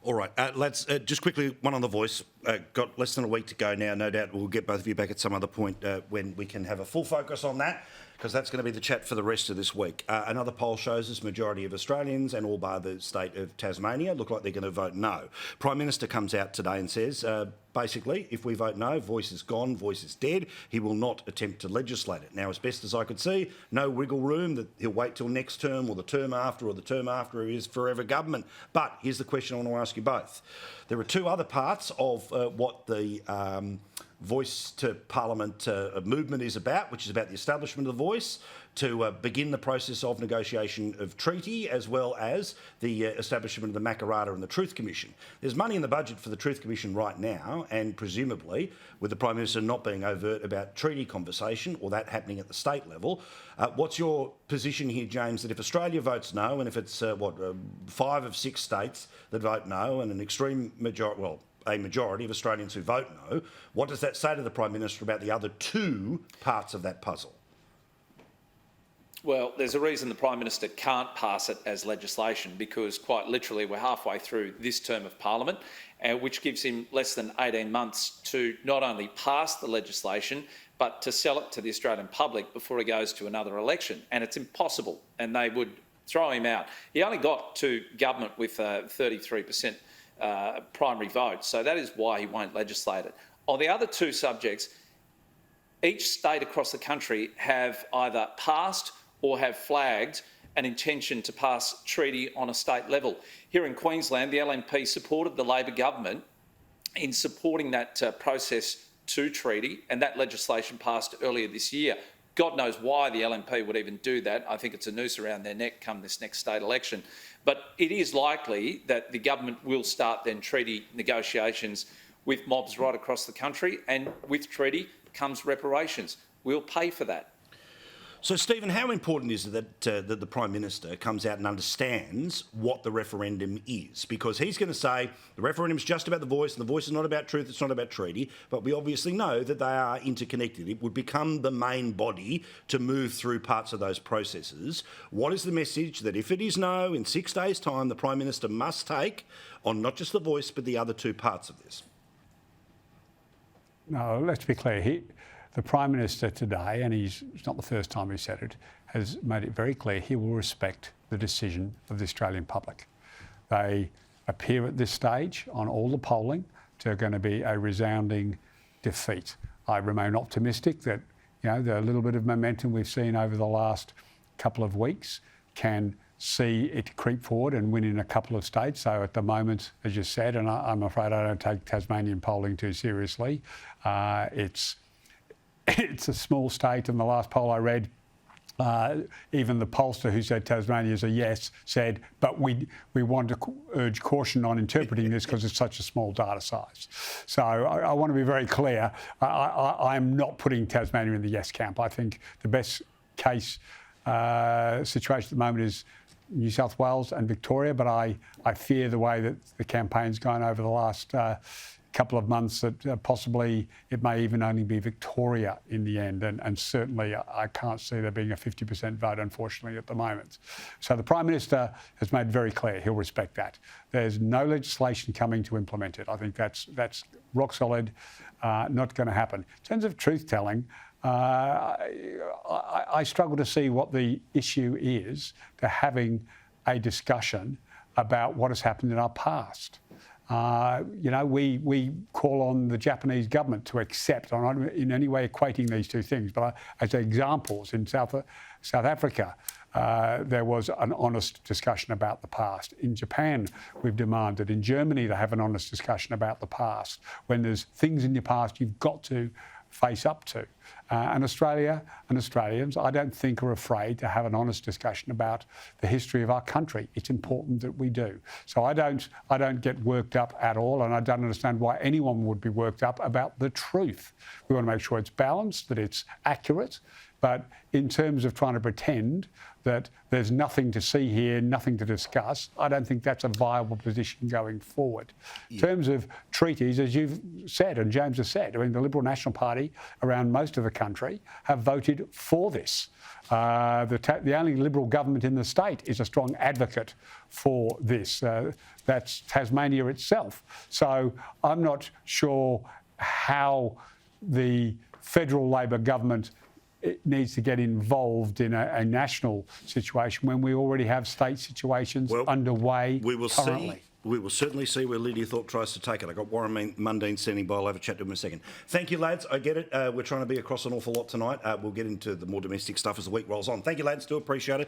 All right, let's just quickly, one on The Voice. Got less than a week to go now. No doubt we'll get both of you back at some other point when we can have a full focus on that, because that's going to be the chat for the rest of this week. Another poll shows us majority of Australians, and all bar the state of Tasmania, look like they're going to vote no. Prime Minister comes out today and says, basically, if we vote no, Voice is gone, Voice is dead. He will not attempt to legislate it. Now, as best as I could see, no wiggle room that he'll wait till next term or the term after he is forever government. But here's the question I want to ask you both. There are two other parts of what the Voice to Parliament movement is about, which is about the establishment of the Voice, to begin the process of negotiation of treaty, as well as the establishment of the Makarrata and the Truth Commission. There's money in the budget for the Truth Commission right now, and presumably, with the Prime Minister not being overt about treaty conversation or that happening at the state level, what's your position here, James, that if Australia votes no, and if it's, 5 of 6 states that vote no, and an extreme majority, a majority of Australians who vote no, what does that say to the Prime Minister about the other two parts of that puzzle? Well, there's a reason the Prime Minister can't pass it as legislation, because quite literally we're halfway through this term of Parliament, which gives him less than 18 months to not only pass the legislation, but to sell it to the Australian public before he goes to another election. And it's impossible, and they would throw him out. He only got to government with 33% primary vote, so that is why he won't legislate it. On the other two subjects, each state across the country have either passed or have flagged an intention to pass treaty on a state level. Here in Queensland, the LNP supported the Labor government in supporting that process to treaty, and that legislation passed earlier this year. God knows why the LNP would even do that. I think it's a noose around their neck come this next state election. But it is likely that the government will start then treaty negotiations with mobs right across the country, and with treaty comes reparations. We'll pay for that. So, Stephen, how important is it that the Prime Minister comes out and understands what the referendum is? Because he's going to say the referendum is just about the Voice, and the Voice is not about truth, it's not about treaty, but we obviously know that they are interconnected. It would become the main body to move through parts of those processes. What is the message that if it is no, in 6 days' time, the Prime Minister must take on not just the Voice, but the other two parts of this? No, let's be clear. The Prime Minister today, and it's not the first time he said it, has made it very clear he will respect the decision of the Australian public. They appear at this stage on all the polling to going to be a resounding defeat. I remain optimistic that the little bit of momentum we've seen over the last couple of weeks can see it creep forward and win in a couple of states. So at the moment, as you said, and I'm afraid I don't take Tasmanian polling too seriously, it's a small state, and the last poll I read, even the pollster who said Tasmania is a yes said, but we want to urge caution on interpreting this because it's such a small data size. So I want to be very clear. I'm not putting Tasmania in the yes camp. I think the best case situation at the moment is New South Wales and Victoria, but I fear the way that the campaign's gone over the last couple of months that possibly it may even only be Victoria in the end, and certainly I can't see there being a 50% vote, unfortunately, at the moment. So the Prime Minister has made very clear he'll respect that. There's no legislation coming to implement it. I think that's rock solid, not going to happen. In terms of truth-telling, I struggle to see what the issue is to having a discussion about what has happened in our past. We call on the Japanese government to accept. I'm not in any way equating these two things, but as examples, in South Africa, there was an honest discussion about the past. In Japan, we've demanded. In Germany, they have an honest discussion about the past. When there's things in your past, you've got to face up to. And Australia and Australians, I don't think, are afraid to have an honest discussion about the history of our country. It's important that we do. So I don't get worked up at all, and I don't understand why anyone would be worked up about the truth. We want to make sure it's balanced, that it's accurate, But in terms of trying to pretend that there's nothing to see here, nothing to discuss, I don't think that's a viable position going forward. In terms of treaties, as you've said and James has said, I mean, the Liberal National Party around most of the country have voted for this. The only Liberal government in the state is a strong advocate for this. That's Tasmania itself. So I'm not sure how the federal Labor government needs to get involved in a national situation when we already have state situations underway currently. We will certainly see where Lydia Thorpe tries to take it. I've got Warren Mundine standing by. I'll have a chat to him in a second. Thank you, lads. I get it. We're trying to be across an awful lot tonight. We'll get into the more domestic stuff as the week rolls on. Thank you, lads. Do appreciate it.